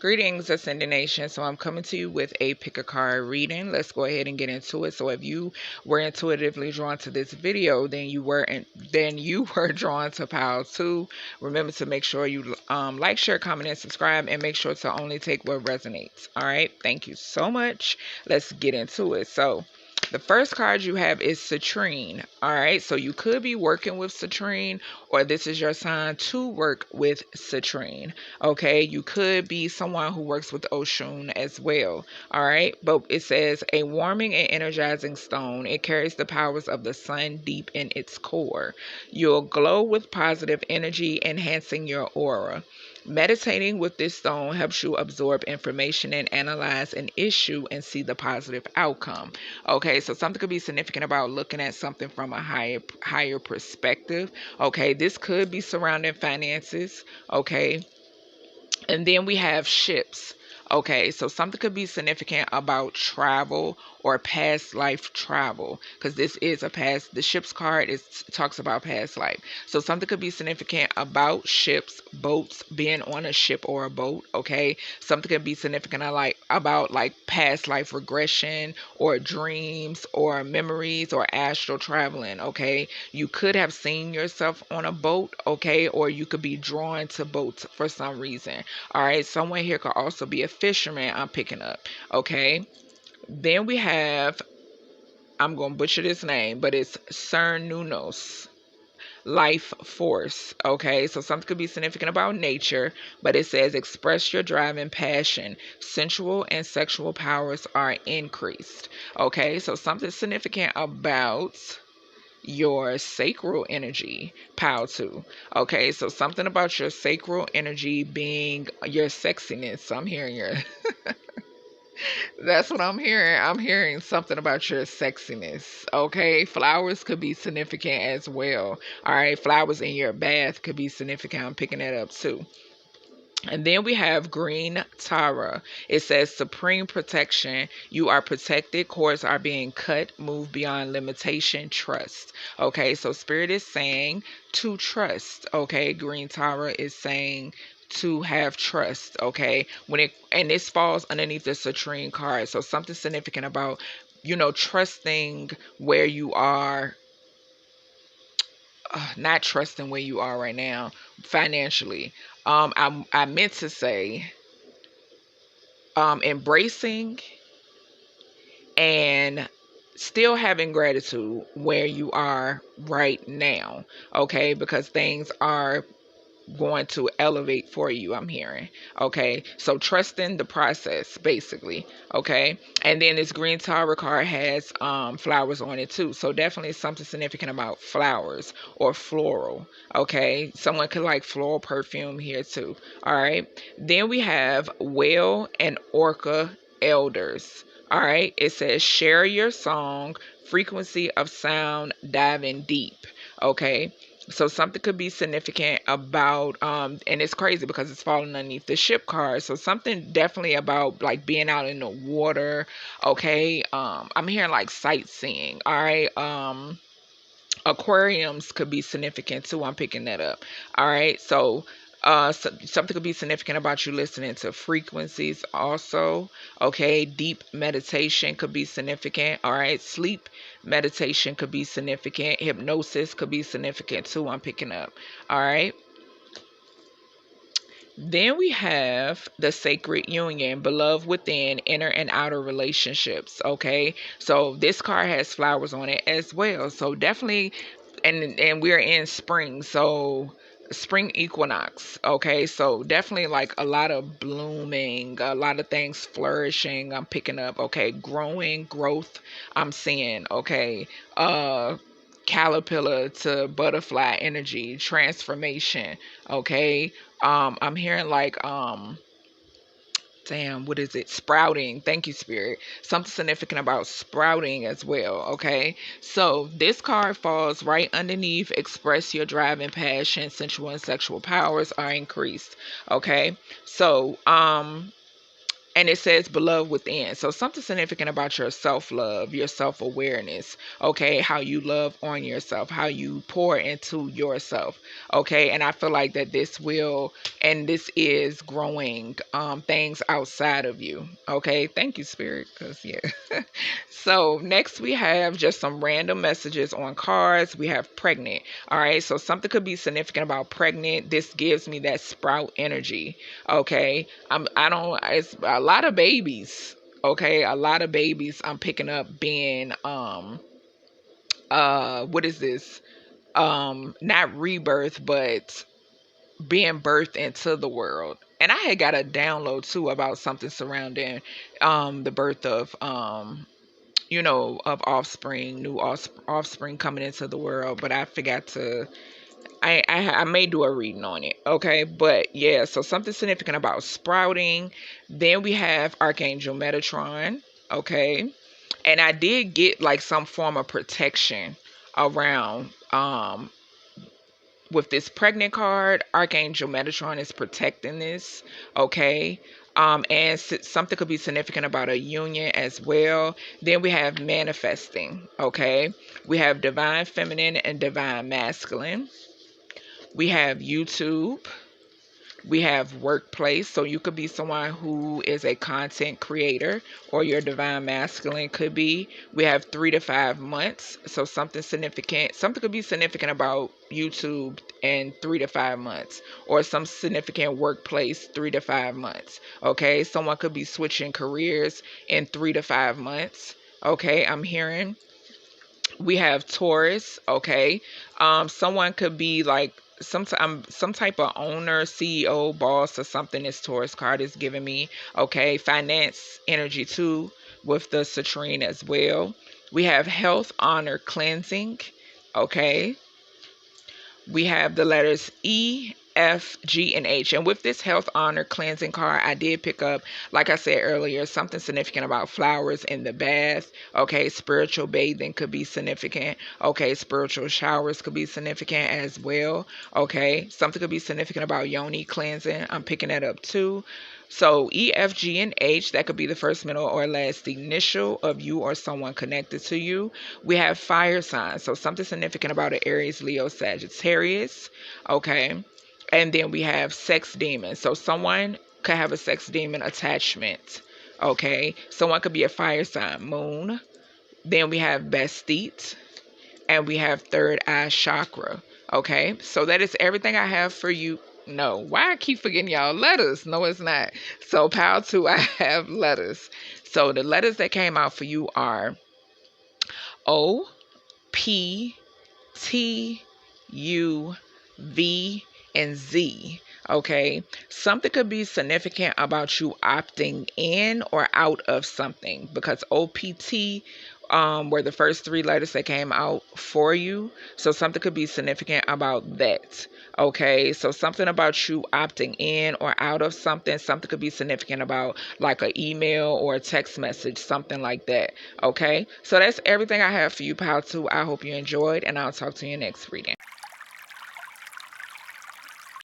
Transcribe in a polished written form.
Greetings, Ascending Nation. So I'm coming to you with a pick a card reading. Let's go ahead and get into it. So if you were intuitively drawn to this video, then you were drawn to pile 2. Remember to make sure you like, share, comment, and subscribe, and make sure to only take what resonates. All right. Thank you so much. Let's get into it. So the first card you have is citrine. All right, so you could be working with citrine, or this is your sign to work with citrine. Okay, you could be someone who works with Oshun as well. All right, but it says a warming and energizing stone. It carries the powers of the sun deep in its core. You'll glow with positive energy, enhancing your aura. Meditating with this stone helps you absorb information and analyze an issue and see the positive outcome. Okay, so something could be significant about looking at something from a higher perspective. Okay, this could be surrounding finances. Okay, and then we have ships. Okay, so something could be significant about travel or past life travel, because this is the ship's card talks about past life. So something could be significant about ships, boats, being on a ship or a boat. Okay, something could be significant about past life regression or dreams or memories or astral traveling. Okay, you could have seen yourself on a boat. Okay, or you could be drawn to boats for some reason. All right, someone here could also be a fisherman, I'm picking up. Okay, then we have, I'm going to butcher this name, but it's Cernunos, life force. Okay, so something could be significant about nature, but it says express your drive and passion. Sensual and sexual powers are increased. Okay, so something significant about your sacral energy, pile 2. Okay, so something about your sacral energy being your sexiness. I'm hearing your that's what I'm hearing. I'm hearing something about your sexiness. Okay, flowers could be significant as well. All right, flowers in your bath could be significant. I'm picking that up too. And then we have green Tara. It says supreme protection. You are protected. Cords are being cut. Move beyond limitation. Trust. Okay, so Spirit is saying to trust. Okay, green Tara is saying to have trust. Okay, and this falls underneath the citrine card. So something significant about trusting where you are. Not trusting where you are right now financially. I meant to say embracing and still having gratitude where you are right now. Okay, because things are going to elevate for you, I'm hearing. Okay, so trusting the process basically. Okay, and then this green tower card has flowers on it too, so definitely something significant about flowers or floral. Okay, someone could like floral perfume here too. All right, then we have whale and orca elders. All right, it says share your song, frequency of sound, diving deep. Okay, so something could be significant about and it's crazy because it's falling underneath the ship card. So something definitely about like being out in the water. Okay, I'm hearing like sightseeing. All right, aquariums could be significant too. I'm picking that up. All right, so something could be significant about you listening to frequencies also. Okay, deep meditation could be significant. All right, sleep meditation could be significant. Hypnosis could be significant too. I'm picking up. All right, then we have the sacred union, beloved within, inner and outer relationships. Okay, so this card has flowers on it as well. So definitely, and we're in spring, so spring equinox. Okay, so definitely like a lot of blooming, a lot of things flourishing. I'm picking up. Okay, growing, growth. I'm seeing. Okay, caterpillar to butterfly energy, transformation. Okay, I'm hearing like damn, what is it? Sprouting. Thank you, Spirit. Something significant about sprouting as well. Okay, so this card falls right underneath express your drive and passion, sensual and sexual powers are increased. Okay, so And it says beloved within. So something significant about your self-love, your self-awareness, okay, how you love on yourself, how you pour into yourself, okay. And I feel like that this will, and this is growing things outside of you, okay. Thank you, Spirit, because yeah. So next we have just some random messages on cards. We have pregnant. All right, so something could be significant about pregnant. This gives me that sprout energy, okay. It's a lot of babies, okay, a lot of babies I'm picking up being what is this, not rebirth, but being birthed into the world. And I had got a download too about something surrounding the birth of of offspring, new offspring coming into the world, but I forgot to. I may do a reading on it, okay? But yeah, so something significant about sprouting. Then we have Archangel Metatron, okay? And I did get like some form of protection around with this pregnant card. Archangel Metatron is protecting this, okay? And something could be significant about a union as well. Then we have manifesting, okay? We have divine feminine and divine masculine. We have YouTube. We have workplace. So you could be someone who is a content creator, or your divine masculine could be. We have 3 to 5 months. So something significant, something could be significant about YouTube in 3 to 5 months, or some significant workplace 3 to 5 months. Okay. Someone could be switching careers in 3 to 5 months. Okay. I'm hearing. We have Taurus, okay. Someone could be like some type of owner, CEO, boss, or something. This Taurus card is giving me, okay. Finance energy too, with the citrine as well. We have health, honor, cleansing, okay. We have the letters E, F, G, and H. And with this health, honor, cleansing card, I did pick up, like I said earlier, something significant about flowers in the bath. Okay, spiritual bathing could be significant. Okay, spiritual showers could be significant as well. Okay, something could be significant about yoni cleansing. I'm picking that up too. So E, F, G, and H, that could be the first, middle, or last initial of you or someone connected to you. We have fire signs. So something significant about an Aries, Leo, Sagittarius. Okay. And then we have sex demons. So someone could have a sex demon attachment. Okay. Someone could be a fire sign, moon. Then we have Bastite. And we have third eye chakra. Okay. So that is everything I have for you. No, why I keep forgetting y'all letters? No, it's not. So power 2, I have letters. So the letters that came out for you are O, P, T, U, V, and Z. Okay, something could be significant about you opting in or out of something, because OPT were the first 3 letters that came out for you. So something could be significant about that. Okay, so something about you opting in or out of something. Something could be significant about like an email or a text message, something like that. Okay, so that's everything I have for you, Pal 2. I hope you enjoyed, and I'll talk to you next reading.